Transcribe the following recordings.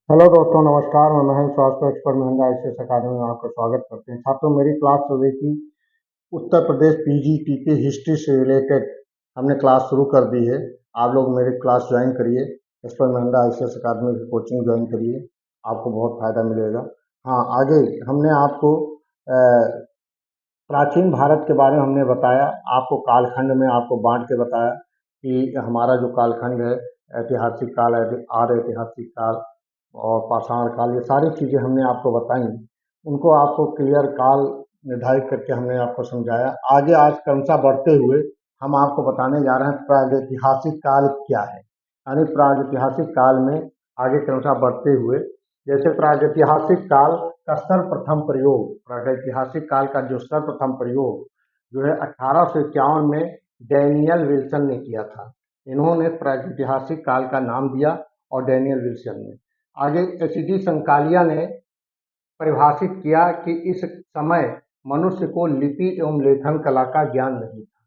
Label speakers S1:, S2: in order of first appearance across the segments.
S1: Hello दोस्तों, नमस्कार। मैं महेंद्र, स्वास्थ्य एक्सपर्ट महेंद्र आईसीएस अकादमी में आपका स्वागत करते हैं। छात्रों, मेरी क्लास चल रही थी उत्तर प्रदेश पीजीटीपी हिस्ट्री से रिलेटेड। हमने क्लास शुरू कर दी है। आप लोग मेरी क्लास ज्वाइन करिए। एक्सपर्ट महेंद्र आईसीएस अकादमी की कोचिंग ज्वाइन करिए, आपको बहुत फ़ायदा मिलेगा। हाँ, आगे हमने आपको प्राचीन भारत के बारे में हमने बताया, आपको कालखंड में आपको बांट के बताया कि हमारा जो कालखंड है, ऐतिहासिक काल, आर्य ऐतिहासिक काल और पाषाण काल, ये सारी चीज़ें हमने आपको बताई। उनको आपको क्लियर काल निर्धारित करके हमने आपको समझाया। आगे आज क्रमशः बढ़ते हुए हम आपको बताने जा रहे हैं प्रागैतिहासिक काल क्या है। यानी प्रागैतिहासिक काल में आगे क्रमशः बढ़ते हुए, जैसे प्रागैतिहासिक काल का सर्वप्रथम प्रयोग, प्रागैतिहासिक काल का जो सर्वप्रथम प्रयोग जो है 1851 में डैनियल विल्सन ने किया था। इन्होंने प्रागैतिहासिक काल का नाम दिया और डैनियल विल्सन ने। आगे एच.डी. संकालिया ने परिभाषित किया कि इस समय मनुष्य को लिपि एवं लेखन कला का ज्ञान नहीं था।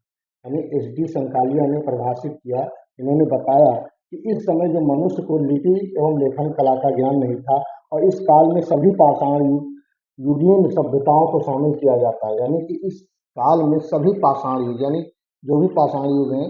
S1: यानी एच.डी. संकालिया ने परिभाषित किया, इन्होंने बताया कि इस समय जो मनुष्य को लिपि एवं लेखन कला का ज्ञान नहीं था और इस काल में सभी पाषाण युगीन सभ्यताओं को शामिल किया जाता है। यानी कि इस काल में सभी पाषाण युग, यानी जो भी पाषाण युग हैं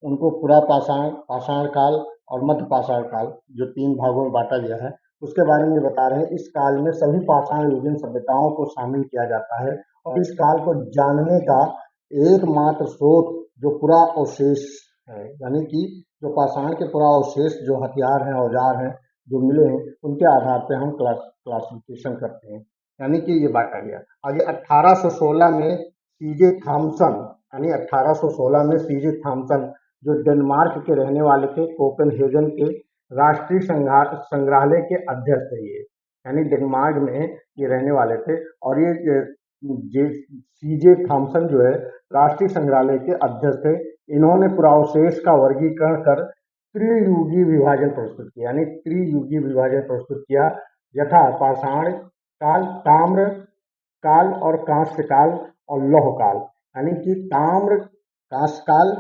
S1: उनको पूरा पाषाण, पाषाण काल और मध्य पाषाण काल, जो 3 भागों में बांटा गया है, उसके बारे में बता रहे हैं। इस काल में सभी पाषाण युगीन सभ्यताओं को शामिल किया जाता है और इस काल को जानने का एकमात्र स्रोत जो पुरा अवशेष है, यानी कि जो पाषाण के पुरा अवशेष, जो हथियार हैं, औजार हैं, जो मिले हैं, उनके आधार पर हम क्लासिफिकेशन करते हैं। यानी कि ये बांटा गया। आगे 1816 में सीजे थॉमसन, यानी 1816 में सीजे थॉमसन जो डेनमार्क के रहने वाले थे, कोपेनहेगन के राष्ट्रीय संग्रहालय के अध्यक्ष थे ये, यानी डेनमार्क में ये रहने वाले थे। और ये सीजे थॉमसन जो है राष्ट्रीय संग्रहालय के अध्यक्ष थे। इन्होंने पुरावशेष का वर्गीकरण कर त्रियुगी विभाजन प्रस्तुत किया, यानी त्रियुगी विभाजन प्रस्तुत किया। यथा पाषाण काल, ताम्र काल और कांस्य काल और लौह काल, यानी कि ताम्र, कांस्य काल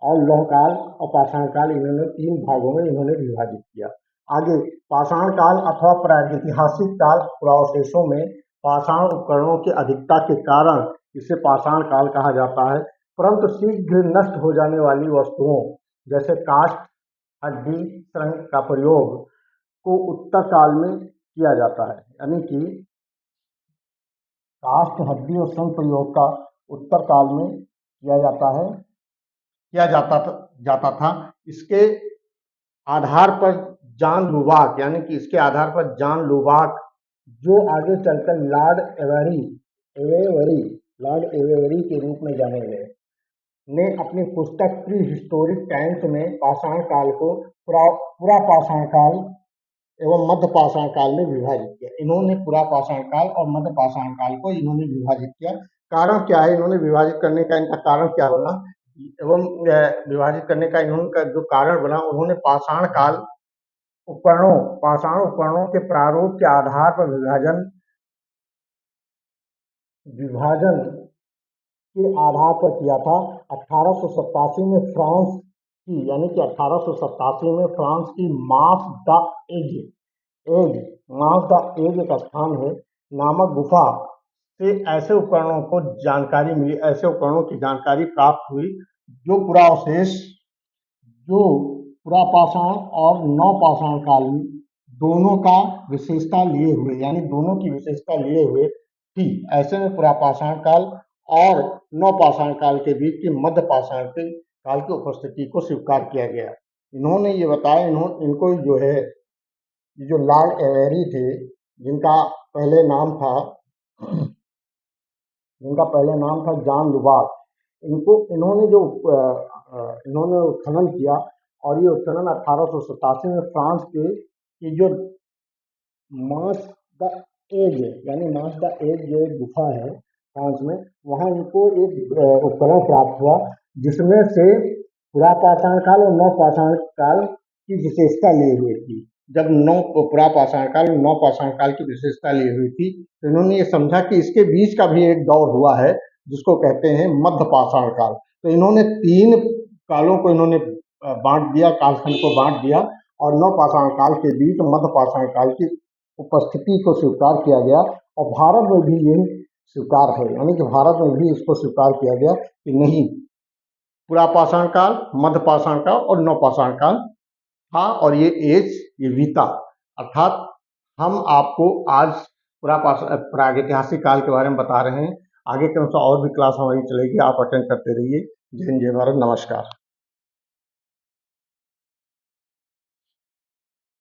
S1: और लौह काल और पाषाण काल, इन्होंने 3 भागों में इन्होंने विभाजित किया। आगे पाषाण काल अथवा प्रागैतिहासिक काल, पुरावशेषों में पाषाण उपकरणों की अधिकता के कारण इसे पाषाण काल कहा जाता है। परंतु शीघ्र नष्ट हो जाने वाली वस्तुओं जैसे काष्ठ, हड्डी, सुरंग का प्रयोग को उत्तर काल में किया जाता है। यानी कि काष्ठ, हड्डी और सुरंग प्रयोग का उत्तर काल में किया जाता था। इसके आधार पर जॉन लुबाक, यानी कि इसके आधार पर जॉन लुबाक, जो आगे चलकर लॉर्ड एवेवरी के रूप में जाने गए, ने अपनी पुस्तक प्री हिस्टोरिक टाइम्स में पाषाण काल को पूरा पाषाण काल एवं मध्य पाषाण काल में विभाजित किया। इन्होंने पूरा पाषाण काल और मध्य पाषाण काल को इन्होंने विभाजित किया। कारण क्या है, इन्होंने विभाजित करने का इनका कारण क्या बना एवं विभाजित करने का इन्होंने जो कारण बना, उन्होंने पाषाण उपकरणों के प्रारूप के आधार पर विभाजन के आधार पर किया था। 1887 में फ्रांस की, यानी कि 1887 में फ्रांस की मास द एज एक स्थान है नामक गुफा से ऐसे उपकरणों को जानकारी मिली, ऐसे उपकरणों की जानकारी प्राप्त हुई जो पुरा पाषाण और नवपाषाण काल दोनों का विशेषता लिए हुए, यानी दोनों की विशेषता लिए हुए थी। ऐसे में पुरा पाषाण काल और नवपाषाण काल के बीच की मध्य पाषाण के काल की उपस्थिति को स्वीकार किया गया। इन्होंने ये बताया, इनको जो है, जो लॉर्ड एवेरी थे, जिनका पहले नाम था जॉन लुबाक, इन्होंने उत्खनन किया और ये उत्खनन 1887 में फ्रांस की जो मास द एज, यानी मास द एज जो एक गुफा है फ्रांस में, वहाँ इनको एक उपकरण प्राप्त हुआ जिसमें से पुरा पाषाण काल और नवपाषाण काल की विशेषता ली हुई थी। जब पुरा पाषाण काल और नवपाषाण काल की विशेषता ली हुई थी, तो इन्होंने ये समझा कि इसके बीच का भी एक दौर हुआ है जिसको कहते हैं मध्य पाषाण काल। तो इन्होंने 3 कालों को इन्होंने बांट दिया, कालखंड को बांट दिया और नवपाषाण काल के बीच मध्य पाषाण काल की उपस्थिति को स्वीकार किया गया और भारत में भी ये स्वीकार है, यानी कि भारत में भी इसको स्वीकार किया गया कि नहीं, पुरापाषाण काल, मध्य पाषाण काल और नवपाषाण काल था और ये एज ये बीता। अर्थात हम आपको आज प्रागैतिहासिक काल के बारे में बता रहे हैं। आगे के अनुसार और भी क्लास हमारी चलेगी, आप अटेंड करते रहिए। जय हिंद, जय भारत, नमस्कार।